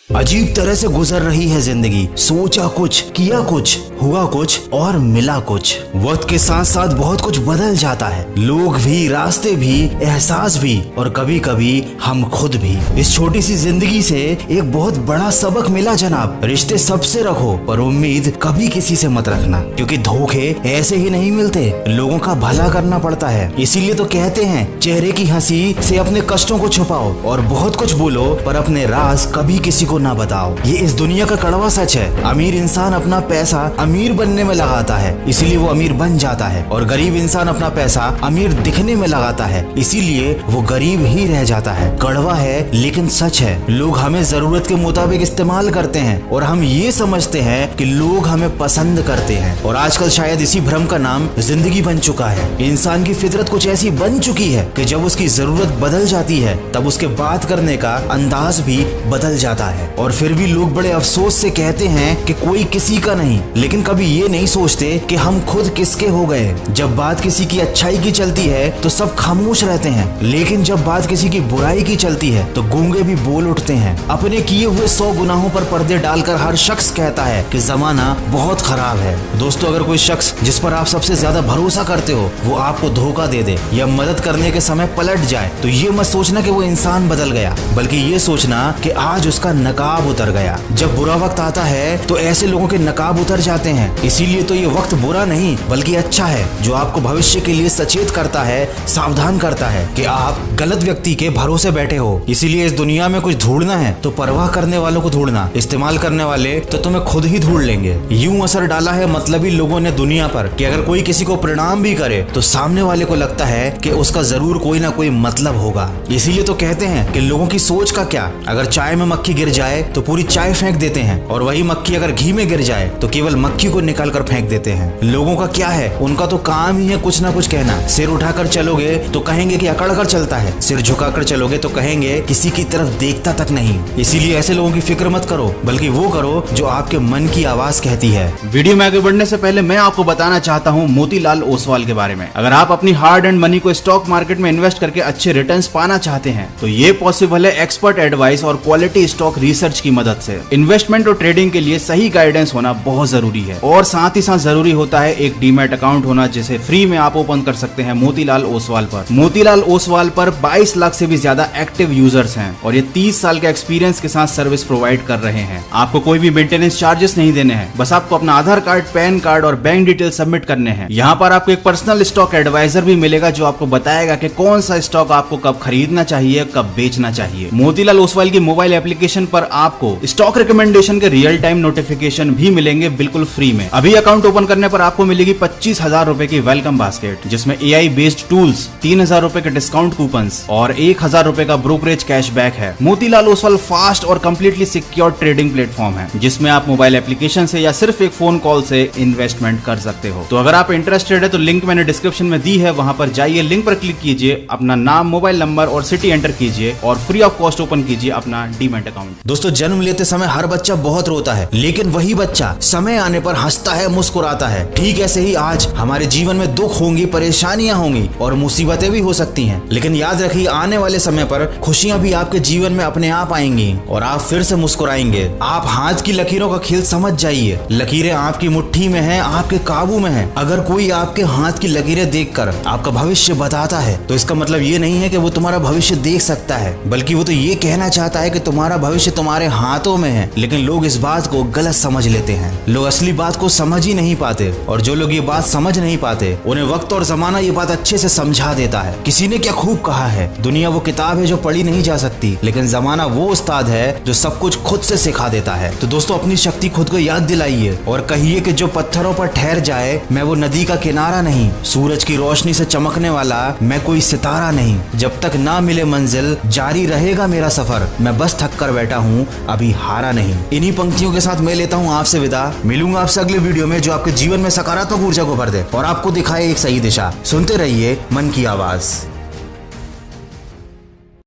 अजीब तरह से गुजर रही है जिंदगी। सोचा कुछ, किया कुछ, हुआ कुछ और मिला कुछ। वक्त के साथ साथ बहुत कुछ बदल जाता है, लोग भी, रास्ते भी, एहसास भी और कभी कभी हम खुद भी। इस छोटी सी जिंदगी से एक बहुत बड़ा सबक मिला जनाब। रिश्ते सबसे रखो पर उम्मीद कभी किसी से मत रखना, क्योंकि धोखे ऐसे ही नहीं मिलते, लोगों का भला करना पड़ता है। इसीलिए तो कहते हैं चेहरे की हंसी से अपने कष्टों को छुपाओ और बहुत कुछ बोलो पर अपने राज कभी किसी को ना बताओ। ये इस दुनिया का कड़वा सच है। अमीर इंसान अपना पैसा अमीर बनने में लगाता है, इसीलिए वो अमीर बन जाता है, और गरीब इंसान अपना पैसा अमीर दिखने में लगाता है, इसीलिए वो गरीब ही रह जाता है। कड़वा है लेकिन सच है। लोग हमें जरूरत के मुताबिक इस्तेमाल करते हैं और हम ये समझते हैं कि लोग हमें पसंद करते हैं, और आजकल शायद इसी भ्रम का नाम जिंदगी बन चुका है। इंसान की फितरत कुछ ऐसी बन चुकी है कि जब उसकी जरूरत बदल जाती है तब उसके बात करने का अंदाज भी बदल जाता है। और फिर भी लोग बड़े अफसोस से कहते हैं कि कोई किसी का नहीं, लेकिन कभी ये नहीं सोचते कि हम खुद किसके हो गए। जब बात किसी की अच्छाई की चलती है तो सब खामोश रहते हैं, लेकिन जब बात किसी की बुराई की चलती है तो गूंगे भी बोल उठते हैं। अपने किए हुए 100 गुनाहों पर पर्दे डालकर हर शख्स कहता है कि जमाना बहुत खराब है। दोस्तों, अगर कोई शख्स जिस पर आप सबसे ज्यादा भरोसा करते हो वो आपको धोखा दे दे या मदद करने के समय पलट जाए, तो ये मत सोचना कि वो इंसान बदल गया, बल्कि ये सोचना कि आज उसका नकाब उतर गया। जब बुरा वक्त आता है तो ऐसे लोगों के नकाब उतर जाते हैं। इसीलिए तो ये वक्त बुरा नहीं बल्कि अच्छा है, जो आपको भविष्य के लिए सचेत करता है, सावधान करता है कि आप गलत व्यक्ति के भरोसे बैठे हो। इसीलिए इस दुनिया में कुछ ढूंढना है तो परवाह करने वालों को ढूंढना, इस्तेमाल करने वाले तो तुम्हें खुद ही ढूंढ लेंगे। यूं असर डाला है मतलबी लोगों ने दुनिया पर कि अगर कोई किसी को प्रणाम भी करे तो सामने वाले को लगता है कि उसका जरूर कोई ना कोई मतलब होगा। इसीलिए तो कहते हैं कि लोगों की सोच का क्या। अगर चाय में मक्खी गिर जाए तो पूरी चाय फेंक देते हैं, और वही मक्खी अगर घी में गिर जाए तो केवल मक्खी को निकाल कर फेंक देते हैं। लोगों का क्या है, उनका तो काम ही है कुछ ना कुछ कहना। सिर उठाकर चलोगे तो कहेंगे कि अकड़ कर चलता है, सिर झुकाकर चलोगे तो कहेंगे किसी की तरफ देखता तक नहीं। इसीलिए ऐसे लोगों की फिक्र मत करो, बल्कि वो करो जो आपके मन की आवाज कहती है। वीडियो में आगे बढ़ने से पहले मैं आपको बताना चाहता हूँ मोतीलाल ओसवाल के बारे में। अगर आप अपनी हार्ड एंड मनी को स्टॉक मार्केट में इन्वेस्ट करके अच्छे रिटर्न्स पाना चाहते हैं तो ये पॉसिबल है एक्सपर्ट एडवाइस और क्वालिटी स्टॉक रिसर्च की मदद से। इन्वेस्टमेंट और ट्रेडिंग के लिए सही गाइडेंस होना बहुत जरूरी है, और साथ ही साथ जरूरी होता है एक डीमैट अकाउंट होना, जिसे फ्री में आप ओपन कर सकते हैं मोतीलाल ओसवाल पर। मोतीलाल ओसवाल पर 22 लाख से भी ज्यादा एक्टिव यूजर्स हैं, और ये 30 साल के एक्सपीरियंस के साथ सर्विस प्रोवाइड कर रहे हैं। आपको कोई भी मेंटेनेंस चार्जेस नहीं देने हैं, बस आपको अपना आधार कार्ड, पैन कार्ड और बैंक डिटेल सबमिट करने हैं। यहाँ पर आपको एक पर्सनल स्टॉक एडवाइजर भी मिलेगा जो आपको बताएगा कि कौन सा स्टॉक आपको कब खरीदना चाहिए, कब बेचना चाहिए। मोतीलाल ओसवाल की मोबाइल एप्लीकेशन पर आपको स्टॉक रिकमेंडेशन के रियल टाइम नोटिफिकेशन भी मिलेंगे बिल्कुल फ्री में। अभी अकाउंट ओपन करने पर आपको मिलेगी 25,000 रुपए की वेलकम बास्केट, जिसमें AI बेस्ड टूल्स, 3,000 रुपए के डिस्काउंट कूपन्स और 1,000 रुपए का ब्रोकरेज कैशबैक है। मोतीलाल ओसवाल फास्ट और कंप्लीटली सिक्योर ट्रेडिंग प्लेटफॉर्म है, जिसमें आप मोबाइल एप्लीकेशन से या सिर्फ एक फोन कॉल से इन्वेस्टमेंट कर सकते हो। तो अगर आप इंटरेस्टेड है तो लिंक मैंने डिस्क्रिप्शन में दी है, वहां पर जाइए, लिंक पर क्लिक कीजिए, अपना नाम, मोबाइल नंबर और सिटी एंटर कीजिए और फ्री ऑफ कॉस्ट ओपन कीजिए अपना डीमैट अकाउंट। दोस्तों, जन्म लेते समय हर बच्चा बहुत रोता है, लेकिन वही बच्चा समय आने पर हंसता है, मुस्कुराता है। ठीक ऐसे ही आज हमारे जीवन में दुख होंगी, परेशानियां होंगी और मुसीबतें भी हो सकती हैं, लेकिन याद रखिए आने वाले समय पर खुशियां भी आपके जीवन में अपने आप आएंगी और आप फिर से मुस्कुराएंगे। आप हाथ की लकीरों का खेल समझ जाइए। लकीरें आपकी मुट्ठी में हैं, आपके काबू में हैं। अगर कोई आपके हाथ की लकीरें देखकर आपका भविष्य बताता है तो इसका मतलब ये नहीं है कि वो तुम्हारा भविष्य देख सकता है, बल्कि वो तो ये कहना चाहता है कि तुम्हारा भविष्य तुम्हारे हाथों में है। लेकिन लोग इस बात को गलत समझ लेते हैं। लोग असली बात को समझ ही नहीं पाते, और जो लोग ये बात समझ नहीं पाते उन्हें वक्त और जमाना ये बात अच्छे से समझा देता है। किसी ने क्या खूब कहा है, दुनिया वो किताब है जो पढ़ी नहीं जा सकती, लेकिन जमाना वो उस्ताद है जो सब कुछ खुद से सिखा देता है। तो दोस्तों, अपनी शक्ति खुद को याद दिलाइए और कहिए कि जो पत्थरों पर ठहर जाए मैं वो नदी का किनारा नहीं, सूरज की रोशनी से चमकने वाला मैं कोई सितारा नहीं। जब तक ना मिले मंजिल जारी रहेगा मेरा सफर, मैं बस थक कर बैठा हूँ अभी हारा नहीं। इन्हीं पंक्तियों के साथ मैं लेता हूँ आपसे विदा। मिलूंगा आपसे अगले वीडियो में जो आपके जीवन में सकारात्मक ऊर्जा को भर दे और आपको दिखाए एक सही दिशा। सुनते रहिए मन की आवाज।